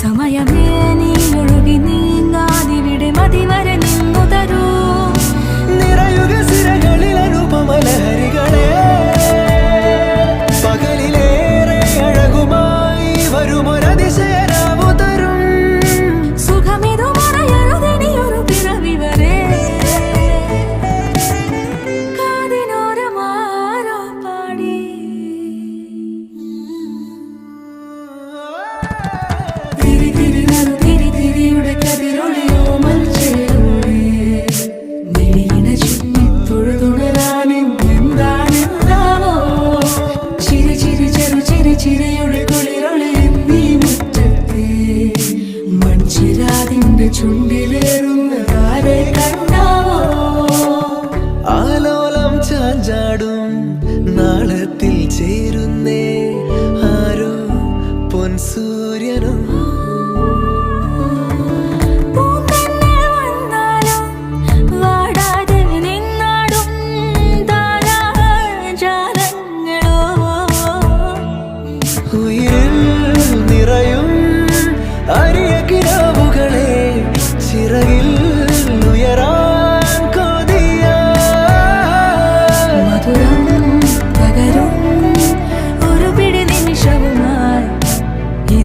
സമയമേ നീ ഒഴുകി നീങ്ങാതിവിടെ മതിവരെ നിന്നു തരൂ. നിറയുക സിരകളിൽ അനുപമലഹരികളെ, പകലിലേറെ അഴകുമായി വരുമൊരതിശയരാവു തരും. സുഖമിതു മറയരുതിനിയൊരു പിറവി വരെ. കാതിനോരമാരോ പാടി തിരി തിരി നറു തിരി തിരിയുടെ കതിരൊളിയോ മൽച്ചേരോടെ മിഴിയിണ ചുറ്റി തൊഴുതുണരാനും എന്താണെന്താവോ. ചിരി ചിരി ചെറു ചിരി ചിരിയുടെ കുളിരൊളി നീ മുറ്റത്തെ മൺചിരാതിന്റെ ചുണ്ടിലേറുന്നതാരെ കണ്ടാവോ. ആലോലം ചാഞ്ചാടും നാളത്തിൽ ചേരുന്നേ ആരോ പൊൻസൂര്യനും.